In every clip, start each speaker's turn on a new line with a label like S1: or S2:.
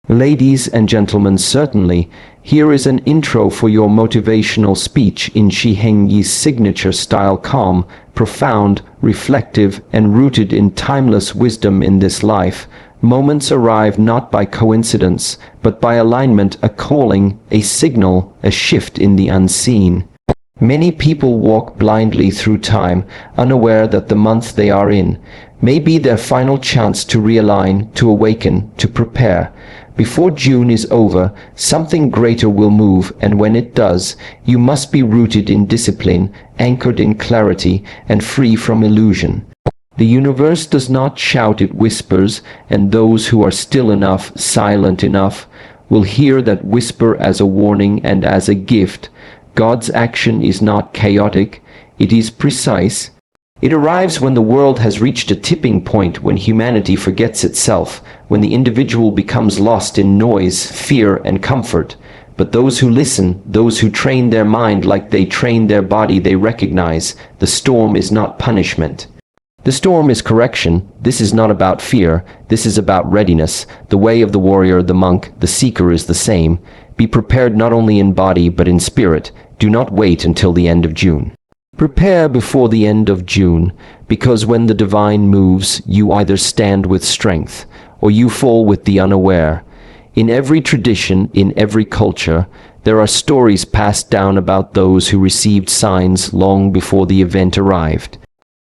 S1: Ladies and gentlemen, certainly, here is an intro for your motivational speech in Shi Heng Yi's signature style: calm, profound, reflective, and rooted in timeless wisdom. In this life, moments arrive not by coincidence, but by alignment, a calling, a signal, a shift in the unseen. Many people walk blindly through time, unaware that the month they are in may be their final chance to realign, to awaken, to prepare. Before June is over, something greater will move, and when it does, you must be rooted in discipline, anchored in clarity, and free from illusion. The universe does not shout, it whispers, and those who are still enough, silent enough, will hear that whisper as a warning and as a gift. God's action is not chaotic, it is precise. It arrives when the world has reached a tipping point, when humanity forgets itself, when the individual becomes lost in noise, fear, and comfort. But those who listen, those who train their mind like they train their body, they recognize the storm is not punishment. The storm is correction. This is not about fear. This is about readiness. The way of the warrior, the monk, the seeker is the same. Be prepared not only in body but in spirit. Do not wait until the end of June. Prepare before the end of June, because when the divine moves, you either stand with strength, or you fall with the unaware. In every tradition, in every culture, there are stories passed down about those who received signs long before the event arrived.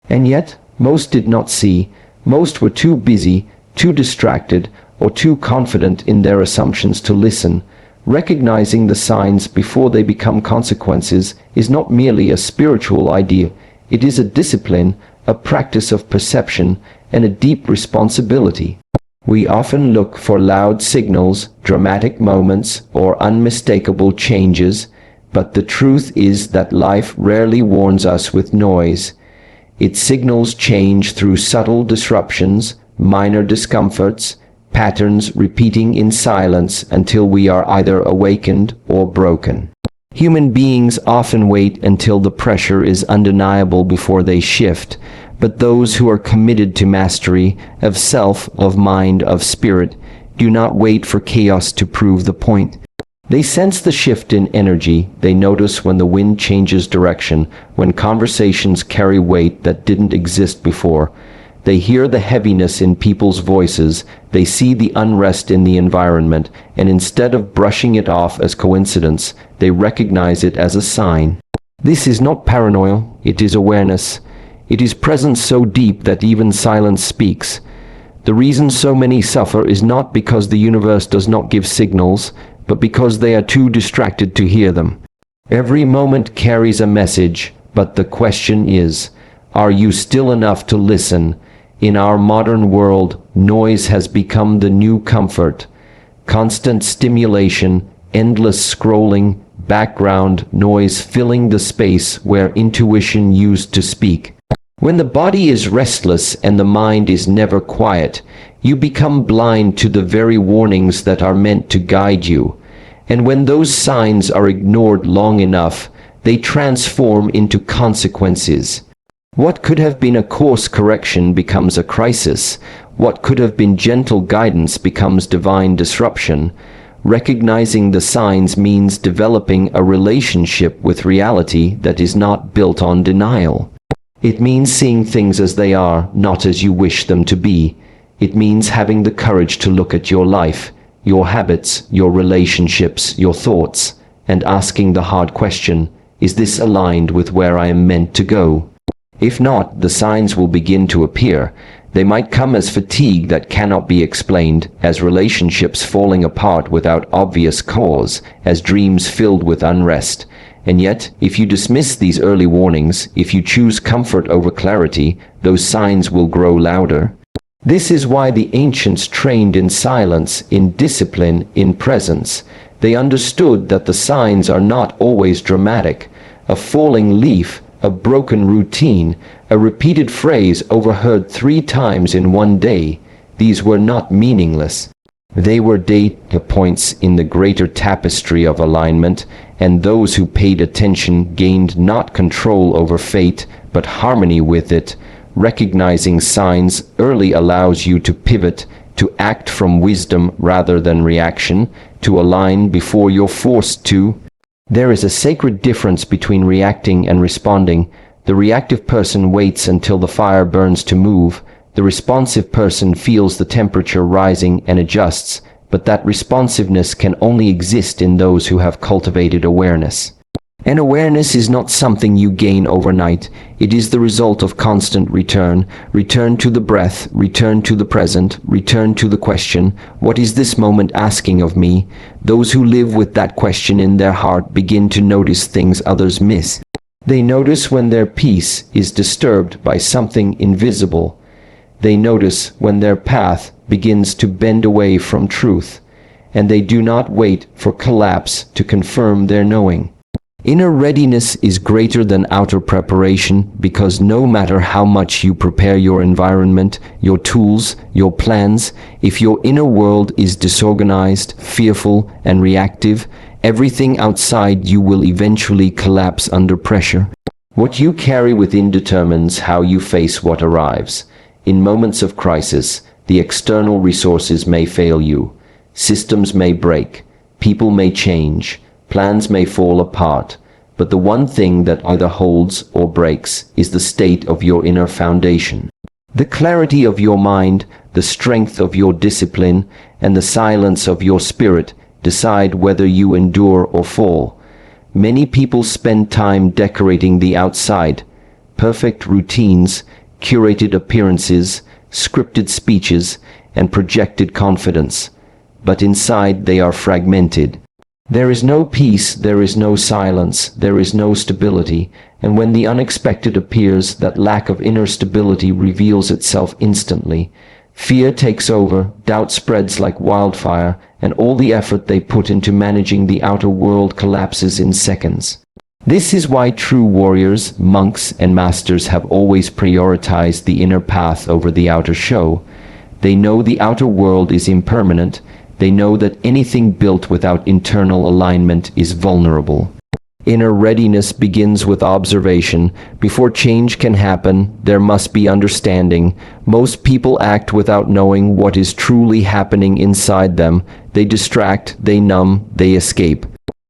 S1: And yet, most did not see. Most were too busy, too distracted, or too confident in their assumptions to listen. Recognizing the signs before they become consequences is not merely a spiritual idea. It is a discipline, a practice of perception, and a deep responsibility. We often look for loud signals, dramatic moments, or unmistakable changes, but the truth is that life rarely warns us with noise. It signals change through subtle disruptions, minor discomforts, patterns repeating in silence until we are either awakened or broken. Human beings often wait until the pressure is undeniable before they shift, but those who are committed to mastery of self, of mind, of spirit, do not wait for chaos to prove the point. They sense the shift in energy. They notice when the wind changes direction, when conversations carry weight that didn't exist before. They hear the heaviness in people's voices, they see the unrest in the environment, and instead of brushing it off as coincidence, they recognize it as a sign. This is not paranoia, it is awareness. It is presence so deep that even silence speaks. The reason so many suffer is not because the universe does not give signals, but because they are too distracted to hear them. Every moment carries a message, but the question is, are you still enough to listen? In our modern world, noise has become the new comfort. Constant stimulation, endless scrolling, background noise filling the space where intuition used to speak. When the body is restless and the mind is never quiet, you become blind to the very warnings that are meant to guide you. And when those signs are ignored long enough, they transform into consequences. What could have been a course correction becomes a crisis. What could have been gentle guidance becomes divine disruption. Recognizing the signs means developing a relationship with reality that is not built on denial. It means seeing things as they are, not as you wish them to be. It means having the courage to look at your life, your habits, your relationships, your thoughts, and asking the hard question, is this aligned with where I am meant to go? If not, the signs will begin to appear. They might come as fatigue that cannot be explained, as relationships falling apart without obvious cause, as dreams filled with unrest. And yet, if you dismiss these early warnings, if you choose comfort over clarity, those signs will grow louder. This is why the ancients trained in silence, in discipline, in presence. They understood that the signs are not always dramatic. A falling leaf, a broken routine, a repeated phrase overheard 3 times in one day, these were not meaningless. They were data points in the greater tapestry of alignment, and those who paid attention gained not control over fate, but harmony with it. Recognizing signs early allows you to pivot, to act from wisdom rather than reaction, to align before you're forced to. There is a sacred difference between reacting and responding. The reactive person waits until the fire burns to move. The responsive person feels the temperature rising and adjusts, but that responsiveness can only exist in those who have cultivated awareness. And awareness is not something you gain overnight. It is the result of constant return. Return to the breath, return to the present, return to the question, what is this moment asking of me? Those who live with that question in their heart begin to notice things others miss. They notice when their peace is disturbed by something invisible. They notice when their path begins to bend away from truth, and they do not wait for collapse to confirm their knowing. Inner readiness is greater than outer preparation, because no matter how much you prepare your environment, your tools, your plans, if your inner world is disorganized, fearful, and reactive, everything outside you will eventually collapse under pressure. What you carry within determines how you face what arrives. In moments of crisis, the external resources may fail you. Systems may break. People may change. Plans may fall apart, but the one thing that either holds or breaks is the state of your inner foundation. The clarity of your mind, the strength of your discipline, and the silence of your spirit decide whether you endure or fall. Many people spend time decorating the outside, perfect routines, curated appearances, scripted speeches, and projected confidence, but inside they are fragmented. There is no peace, there is no silence, there is no stability, and when the unexpected appears, that lack of inner stability reveals itself instantly. Fear takes over, doubt spreads like wildfire, and all the effort they put into managing the outer world collapses in seconds. This is why true warriors, monks, and masters have always prioritized the inner path over the outer show. They know the outer world is impermanent. They know that anything built without internal alignment is vulnerable. Inner readiness begins with observation. Before change can happen, there must be understanding. Most people act without knowing what is truly happening inside them. They distract, they numb, they escape.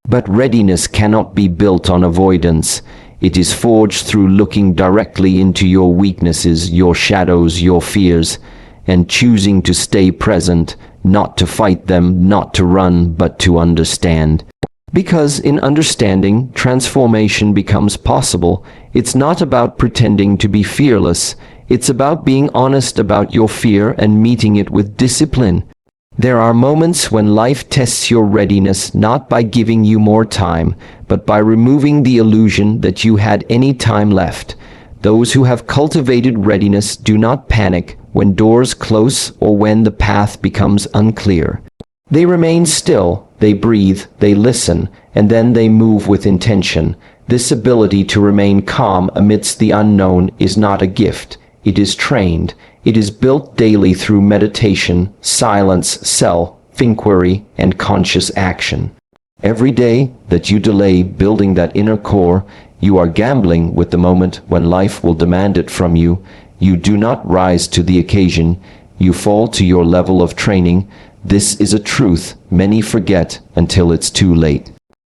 S1: But readiness cannot be built on avoidance. It is forged through looking directly into your weaknesses, your shadows, your fears, and choosing to stay present, not to fight them, not to run, but to understand. Because in understanding, transformation becomes possible. It's not about pretending to be fearless. It's about being honest about your fear and meeting it with discipline. There are moments when life tests your readiness not by giving you more time, but by removing the illusion that you had any time left. Those who have cultivated readiness do not panic when doors close or when the path becomes unclear. They remain still, they breathe, they listen, and then they move with intention. This ability to remain calm amidst the unknown is not a gift. It is trained. It is built daily through meditation, silence, self-inquiry, and conscious action. Every day that you delay building that inner core, you are gambling with the moment when life will demand it from you. You do not rise to the occasion. You fall to your level of training. This is a truth many forget until it's too late.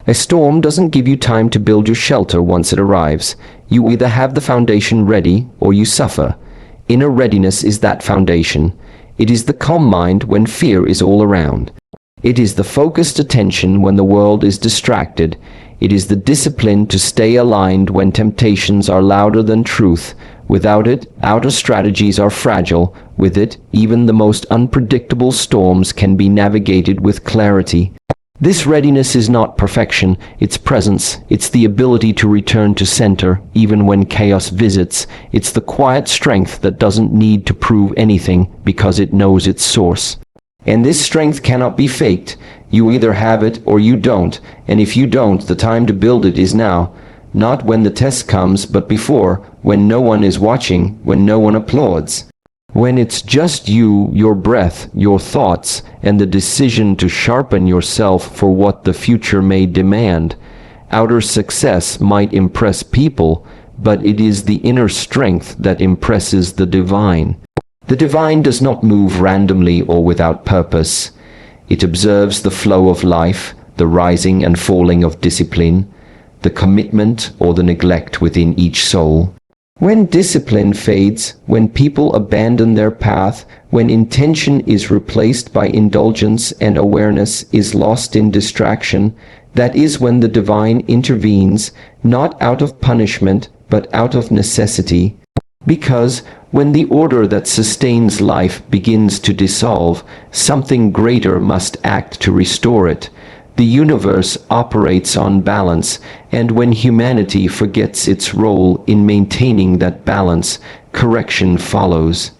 S1: A storm doesn't give you time to build your shelter once it arrives. You either have the foundation ready or you suffer. Inner readiness is that foundation. It is the calm mind when fear is all around. It is the focused attention when the world is distracted. It is the discipline to stay aligned when temptations are louder than truth. Without it, outer strategies are fragile. With it, even the most unpredictable storms can be navigated with clarity. This readiness is not perfection, it's presence. It's the ability to return to center, even when chaos visits. It's the quiet strength that doesn't need to prove anything because it knows its source. And this strength cannot be faked. You either have it or you don't, and if you don't, the time to build it is now. Not when the test comes, but before, when no one is watching, when no one applauds. When it's just you, your breath, your thoughts, and the decision to sharpen yourself for what the future may demand. Outer success might impress people, but it is the inner strength that impresses the divine. The divine does not move randomly or without purpose. It observes the flow of life, the rising and falling of discipline, the commitment or the neglect within each soul. When discipline fades, when people abandon their path, when intention is replaced by indulgence and awareness is lost in distraction, that is when the divine intervenes, not out of punishment, but out of necessity. Because when the order that sustains life begins to dissolve, something greater must act to restore it. The universe operates on balance, and when humanity forgets its role in maintaining that balance, correction follows.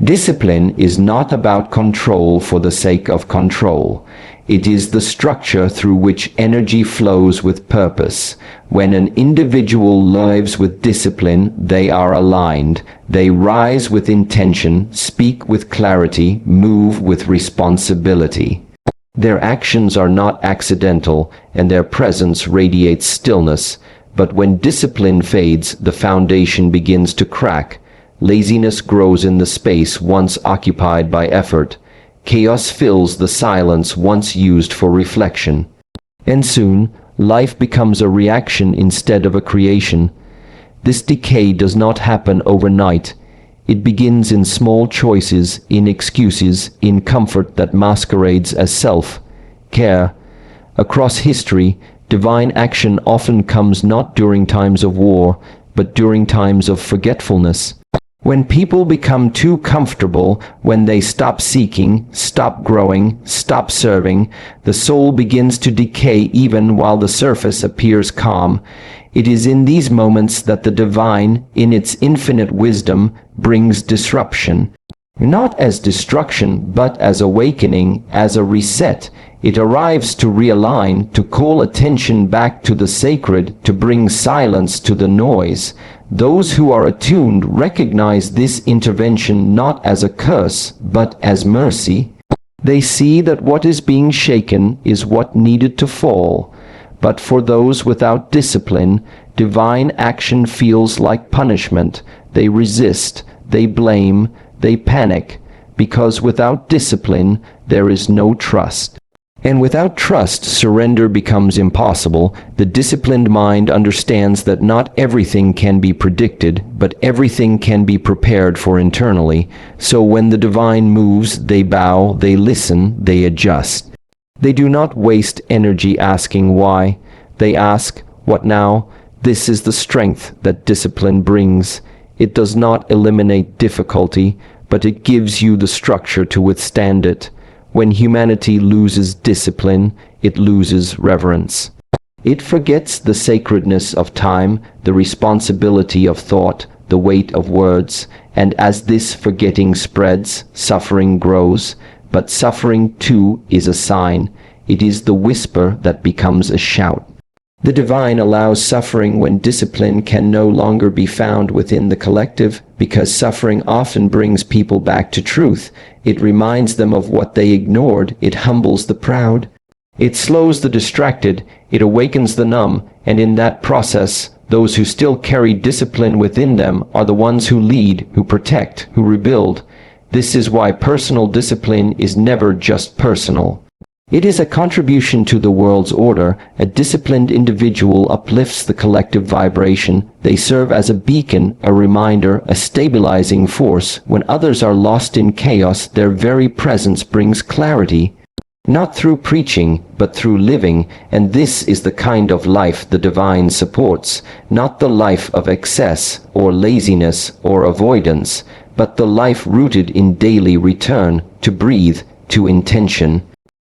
S1: Discipline is not about control for the sake of control. It is the structure through which energy flows with purpose. When an individual lives with discipline, they are aligned. They rise with intention, speak with clarity, move with responsibility. Their actions are not accidental, and their presence radiates stillness. But when discipline fades, the foundation begins to crack. Laziness grows in the space once occupied by effort. Chaos fills the silence once used for reflection. And soon, life becomes a reaction instead of a creation. This decay does not happen overnight. It begins in small choices, in excuses, in comfort that masquerades as self-care. Across history, divine action often comes not during times of war, but during times of forgetfulness. When people become too comfortable, when they stop seeking, stop growing, stop serving, the soul begins to decay even while the surface appears calm. It is in these moments that the divine, in its infinite wisdom, brings disruption. Not as destruction, but as awakening, as a reset. It arrives to realign, to call attention back to the sacred, to bring silence to the noise. Those who are attuned recognize this intervention not as a curse, but as mercy. They see that what is being shaken is what needed to fall. But for those without discipline, divine action feels like punishment. They resist, they blame, they panic, because without discipline, there is no trust. And without trust, surrender becomes impossible. The disciplined mind understands that not everything can be predicted, but everything can be prepared for internally. So when the divine moves, they bow, they listen, they adjust. They do not waste energy asking why. They ask, what now? This is the strength that discipline brings. It does not eliminate difficulty, but it gives you the structure to withstand it. When humanity loses discipline, it loses reverence. It forgets the sacredness of time, the responsibility of thought, the weight of words, and as this forgetting spreads, suffering grows. But suffering too is a sign. It is the whisper that becomes a shout. The divine allows suffering when discipline can no longer be found within the collective, because suffering often brings people back to truth. It reminds them of what they ignored. It humbles the proud. It slows the distracted. It awakens the numb. And in that process, those who still carry discipline within them are the ones who lead, who protect, who rebuild. This is why personal discipline is never just personal. It is a contribution to the world's order. A disciplined individual uplifts the collective vibration. They serve as a beacon, a reminder, a stabilizing force. When others are lost in chaos, their very presence brings clarity. Not through preaching, but through living, and this is the kind of life the divine supports. Not the life of excess, or laziness, or avoidance, but the life rooted in daily return, to breathe, to intention.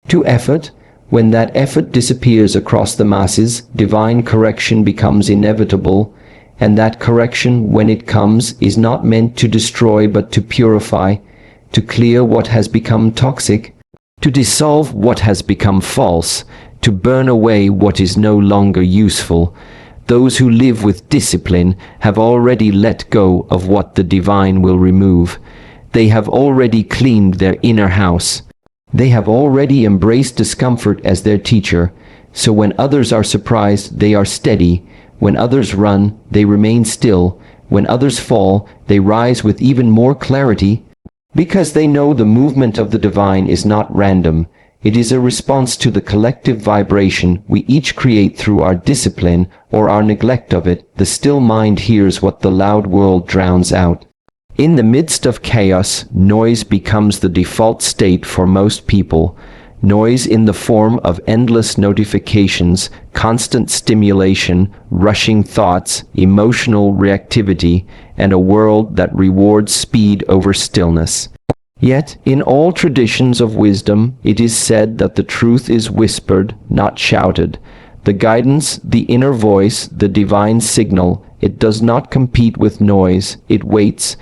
S1: To effort. When that effort disappears across the masses, divine correction becomes inevitable, and that correction, when it comes, is not meant to destroy but to purify, to clear what has become toxic, to dissolve what has become false, to burn away what is no longer useful. Those who live with discipline have already let go of what the divine will remove. They have already cleaned their inner house. They have already embraced discomfort as their teacher, so when others are surprised, they are steady. When others run, they remain still. When others fall, they rise with even more clarity. Because they know the movement of the divine is not random. It is a response to the collective vibration we each create through our discipline or our neglect of it. The still mind hears what the loud world drowns out. In the midst of chaos, noise becomes the default state for most people. Noise in the form of endless notifications, constant stimulation, rushing thoughts, emotional reactivity, and a world that rewards speed over stillness. Yet, in all traditions of wisdom, it is said that the truth is whispered, not shouted. The guidance, the inner voice, the divine signal, it does not compete with noise. It waits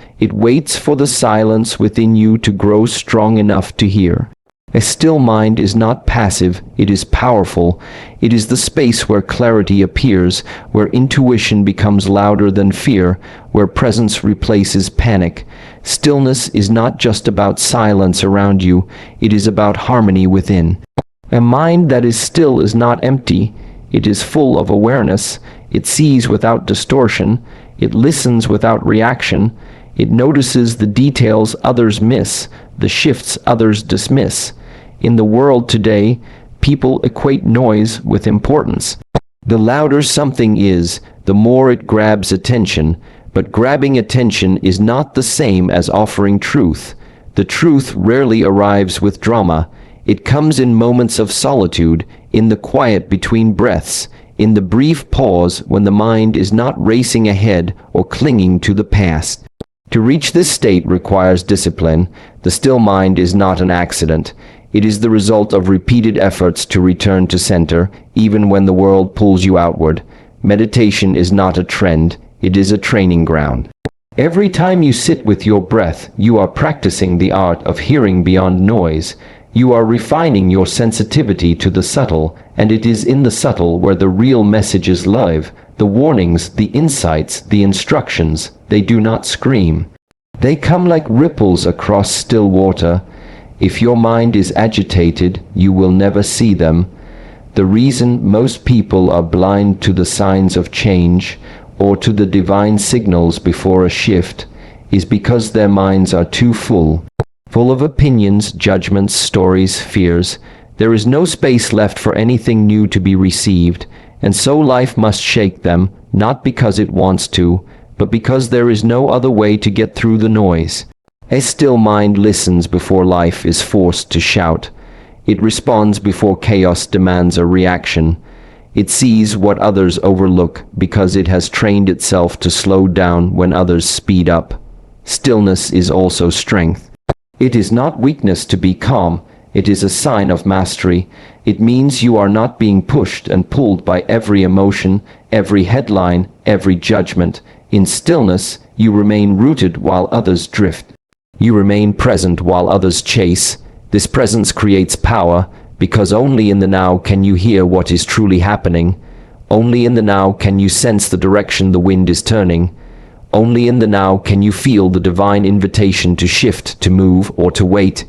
S1: for the silence within you to grow strong enough to hear. A still mind is not passive, it is powerful. It is the space where clarity appears, where intuition becomes louder than fear, where presence replaces panic. Stillness is not just about silence around you, it is about harmony within. A mind that is still is not empty, it is full of awareness. It sees without distortion, it listens without reaction, it notices the details others miss, the shifts others dismiss. In the world today, people equate noise with importance. The louder something is, the more it grabs attention, but grabbing attention is not the same as offering truth. The truth rarely arrives with drama. It comes in moments of solitude, in the quiet between breaths, in the brief pause when the mind is not racing ahead or clinging to the past. To reach this state requires discipline. The still mind is not an accident. It is the result of repeated efforts to return to center, even when the world pulls you outward. Meditation is not a trend, it is a training ground. Every time you sit with your breath, you are practicing the art of hearing beyond noise. You are refining your sensitivity to the subtle, and it is in the subtle where the real messages live. The warnings, the insights, the instructions, they do not scream. They come like ripples across still water. If your mind is agitated, you will never see them. The reason most people are blind to the signs of change, or to the divine signals before a shift, is because their minds are too full of opinions, judgments, stories, fears. There is no space left for anything new to be received, and so life must shake them, not because it wants to, but because there is no other way to get through the noise. A still mind listens before life is forced to shout. It responds before chaos demands a reaction. It sees what others overlook because it has trained itself to slow down when others speed up. Stillness is also strength. It is not weakness to be calm. It is a sign of mastery. It means you are not being pushed and pulled by every emotion, every headline, every judgment. In stillness, you remain rooted while others drift. You remain present while others chase. This presence creates power, because only in the now can you hear what is truly happening. Only in the now can you sense the direction the wind is turning. Only in the now can you feel the divine invitation to shift, to move, or to wait.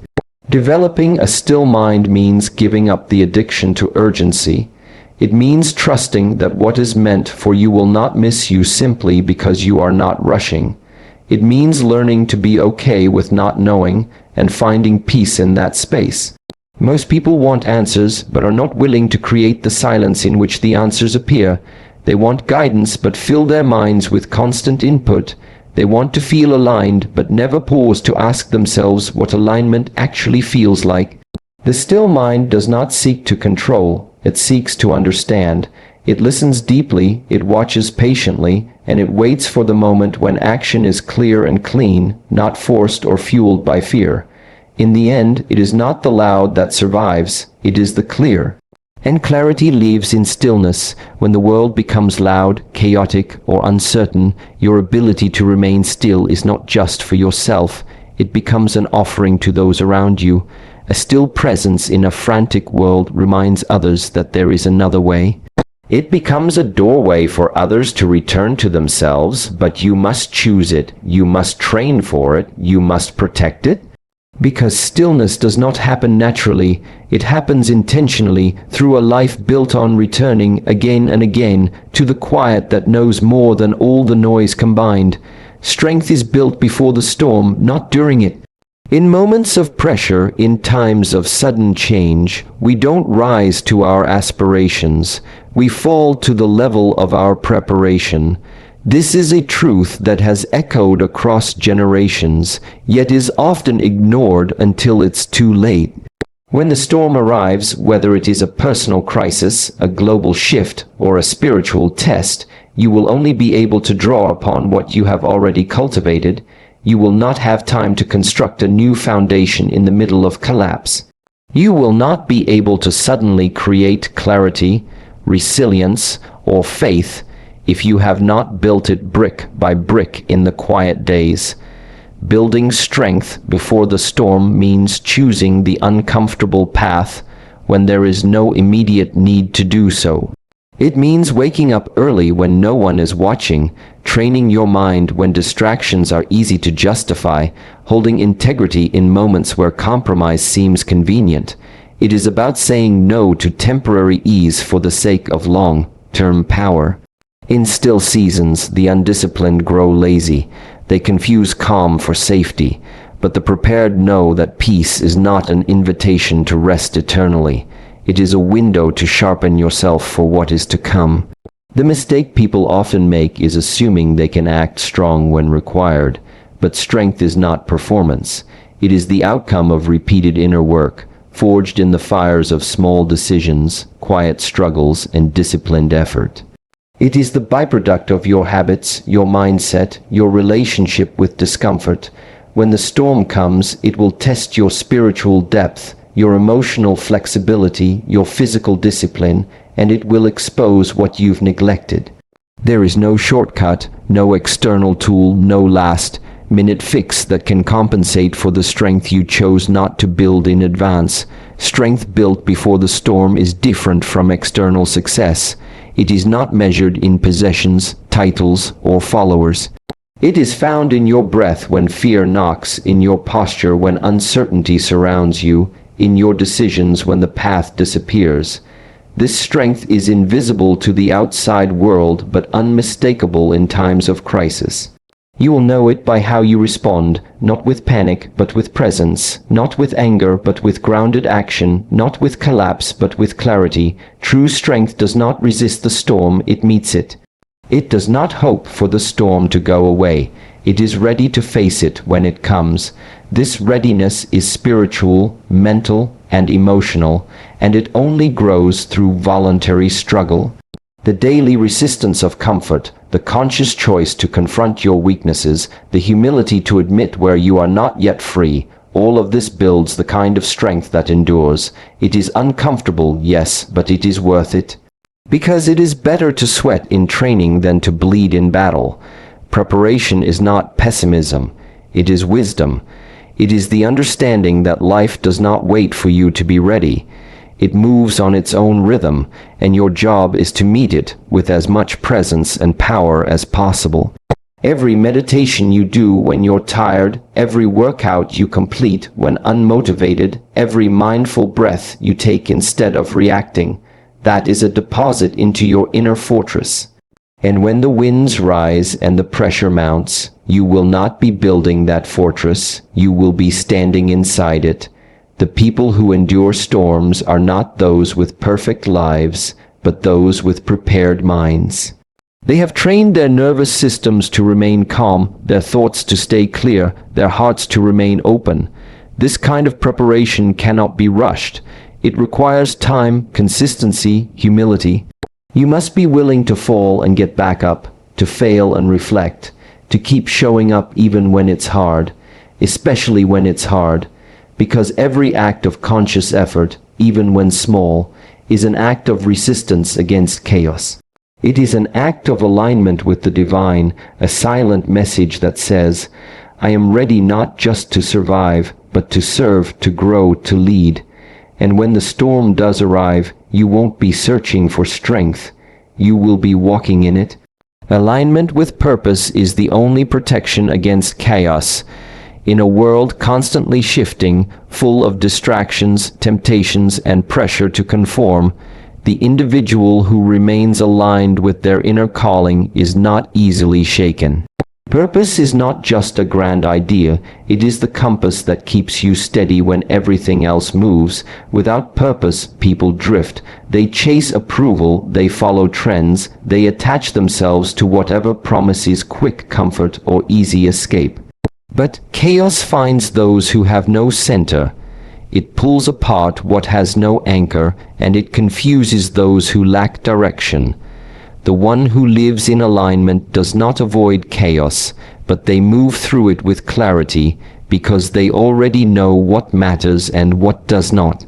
S1: Developing a still mind means giving up the addiction to urgency. It means trusting that what is meant for you will not miss you simply because you are not rushing. It means learning to be okay with not knowing and finding peace in that space. Most people want answers but are not willing to create the silence in which the answers appear. They want guidance but fill their minds with constant input. They want to feel aligned but never pause to ask themselves what alignment actually feels like. The still mind does not seek to control, it seeks to understand. It listens deeply, it watches patiently, and it waits for the moment when action is clear and clean, not forced or fueled by fear. In the end, it is not the loud that survives, it is the clear. And clarity lives in stillness. When the world becomes loud, chaotic, or uncertain, your ability to remain still is not just for yourself, it becomes an offering to those around you. A still presence in a frantic world reminds others that there is another way. It becomes a doorway for others to return to themselves, but you must choose it, you must train for it, you must protect it. Because stillness does not happen naturally, it happens intentionally through a life built on returning again and again to the quiet that knows more than all the noise combined. Strength is built before the storm, not during it. In moments of pressure, in times of sudden change, we don't rise to our aspirations, we fall to the level of our preparation. This is a truth that has echoed across generations, yet is often ignored until it's too late. When the storm arrives, whether it is a personal crisis, a global shift, or a spiritual test, you will only be able to draw upon what you have already cultivated. You will not have time to construct a new foundation in the middle of collapse. You will not be able to suddenly create clarity, resilience, or faith if you have not built it brick by brick in the quiet days. Building strength before the storm means choosing the uncomfortable path when there is no immediate need to do so. It means waking up early when no one is watching, training your mind when distractions are easy to justify, holding integrity in moments where compromise seems convenient. It is about saying no to temporary ease for the sake of long-term power. In still seasons, the undisciplined grow lazy. They confuse calm for safety, but the prepared know that peace is not an invitation to rest eternally. It is a window to sharpen yourself for what is to come. The mistake people often make is assuming they can act strong when required, but strength is not performance. It is the outcome of repeated inner work, forged in the fires of small decisions, quiet struggles, and disciplined effort. It is the byproduct of your habits, your mindset, your relationship with discomfort. When the storm comes, it will test your spiritual depth, your emotional flexibility, your physical discipline, and it will expose what you've neglected. There is no shortcut, no external tool, no last-minute fix that can compensate for the strength you chose not to build in advance. Strength built before the storm is different from external success. It is not measured in possessions, titles, or followers. It is found in your breath when fear knocks, in your posture when uncertainty surrounds you, in your decisions when the path disappears. This strength is invisible to the outside world but unmistakable in times of crisis. You will know it by how you respond, not with panic but with presence, not with anger but with grounded action, not with collapse but with clarity. True strength does not resist the storm, it meets it. It does not hope for the storm to go away. It is ready to face it when it comes. This readiness is spiritual, mental, and emotional, and it only grows through voluntary struggle. The daily resistance of comfort, the conscious choice to confront your weaknesses, the humility to admit where you are not yet free, all of this builds the kind of strength that endures. It is uncomfortable, yes, but it is worth it. Because it is better to sweat in training than to bleed in battle. Preparation is not pessimism, it is wisdom. It is the understanding that life does not wait for you to be ready. It moves on its own rhythm, and your job is to meet it with as much presence and power as possible. Every meditation you do when you're tired, every workout you complete when unmotivated, every mindful breath you take instead of reacting, that is a deposit into your inner fortress. And when the winds rise and the pressure mounts, you will not be building that fortress, you will be standing inside it. The people who endure storms are not those with perfect lives, but those with prepared minds. They have trained their nervous systems to remain calm, their thoughts to stay clear, their hearts to remain open. This kind of preparation cannot be rushed. It requires time, consistency, humility. You must be willing to fall and get back up, to fail and reflect, to keep showing up even when it's hard, especially when it's hard, because every act of conscious effort, even when small, is an act of resistance against chaos. It is an act of alignment with the divine, a silent message that says, I am ready not just to survive, but to serve, to grow, to lead. And when the storm does arrive, you won't be searching for strength. You will be walking in it. Alignment with purpose is the only protection against chaos. In a world constantly shifting, full of distractions, temptations, and pressure to conform, the individual who remains aligned with their inner calling is not easily shaken. Purpose is not just a grand idea, it is the compass that keeps you steady when everything else moves. Without purpose, people drift. They chase approval, they follow trends, they attach themselves to whatever promises quick comfort or easy escape. But chaos finds those who have no center. It pulls apart what has no anchor, and it confuses those who lack direction. The one who lives in alignment does not avoid chaos, but they move through it with clarity, because they already know what matters and what does not.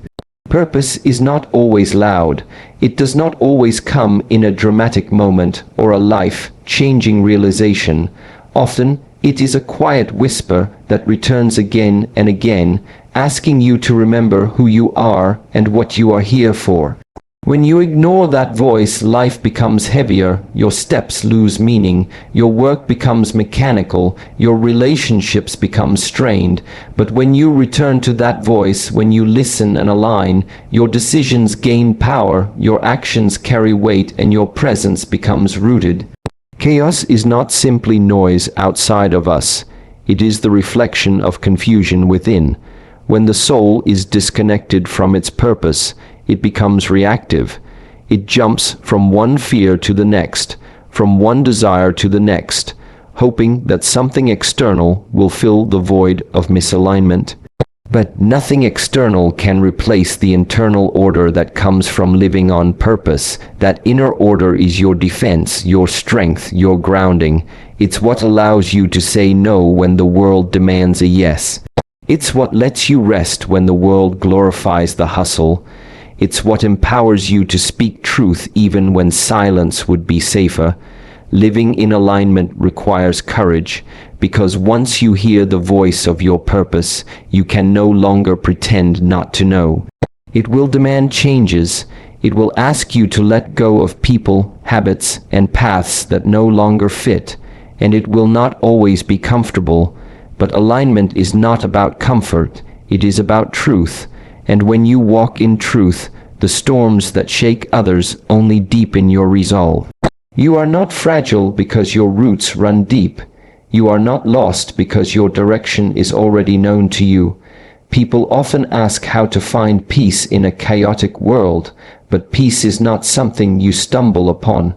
S1: Purpose is not always loud. It does not always come in a dramatic moment or a life-changing realization. Often, it is a quiet whisper that returns again and again, asking you to remember who you are and what you are here for. When you ignore that voice, life becomes heavier, your steps lose meaning, your work becomes mechanical, your relationships become strained. But when you return to that voice, when you listen and align, your decisions gain power, your actions carry weight, and your presence becomes rooted. Chaos is not simply noise outside of us. It is the reflection of confusion within. When the soul is disconnected from its purpose, it becomes reactive. It jumps from one fear to the next, from one desire to the next, hoping that something external will fill the void of misalignment. But nothing external can replace the internal order that comes from living on purpose. That inner order is your defense, your strength, your grounding. It's what allows you to say no when the world demands a yes. It's what lets you rest when the world glorifies the hustle. It's what empowers you to speak truth even when silence would be safer. Living in alignment requires courage, because once you hear the voice of your purpose, you can no longer pretend not to know. It will demand changes. It will ask you to let go of people, habits, and paths that no longer fit, and it will not always be comfortable. But alignment is not about comfort, it is about truth. And when you walk in truth, the storms that shake others only deepen your resolve. You are not fragile because your roots run deep. You are not lost because your direction is already known to you. People often ask how to find peace in a chaotic world, but peace is not something you stumble upon.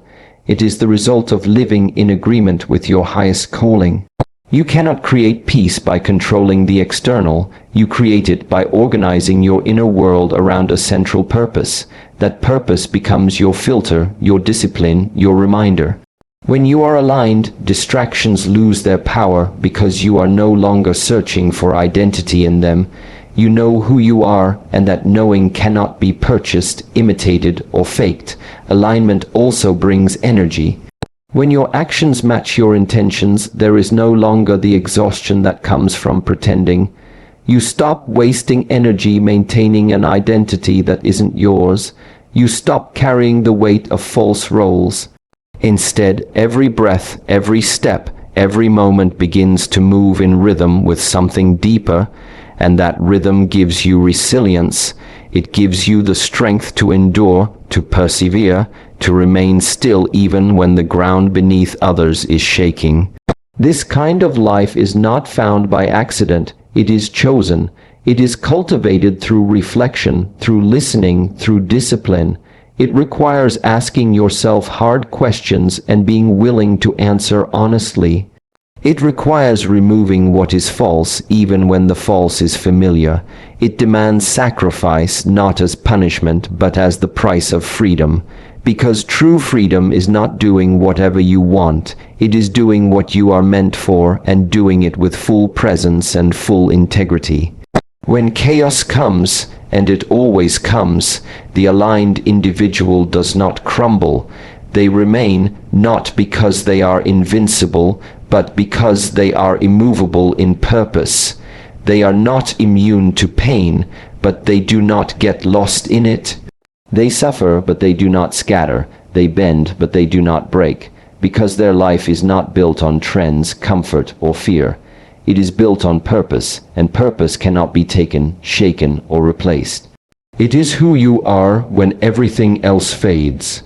S1: It is the result of living in agreement with your highest calling. You cannot create peace by controlling the external. You create it by organizing your inner world around a central purpose. That purpose becomes your filter, your discipline, your reminder. When you are aligned, distractions lose their power because you are no longer searching for identity in them. You know who you are, and that knowing cannot be purchased, imitated, or faked. Alignment also brings energy. When your actions match your intentions, there is no longer the exhaustion that comes from pretending. You stop wasting energy maintaining an identity that isn't yours. You stop carrying the weight of false roles. Instead, every breath, every step, every moment begins to move in rhythm with something deeper, and that rhythm gives you resilience. It gives you the strength to endure, to persevere, to remain still even when the ground beneath others is shaking. This kind of life is not found by accident. It is chosen. It is cultivated through reflection, through listening, through discipline. It requires asking yourself hard questions and being willing to answer honestly. It requires removing what is false, even when the false is familiar. It demands sacrifice, not as punishment, but as the price of freedom. Because true freedom is not doing whatever you want. It is doing what you are meant for and doing it with full presence and full integrity. When chaos comes, and it always comes, the aligned individual does not crumble. They remain not because they are invincible, but because they are immovable in purpose. They are not immune to pain, but they do not get lost in it. They suffer, but they do not scatter. They bend, but they do not break, because their life is not built on trends, comfort, or fear. It is built on purpose, and purpose cannot be taken, shaken, or replaced. It is who you are when everything else fades.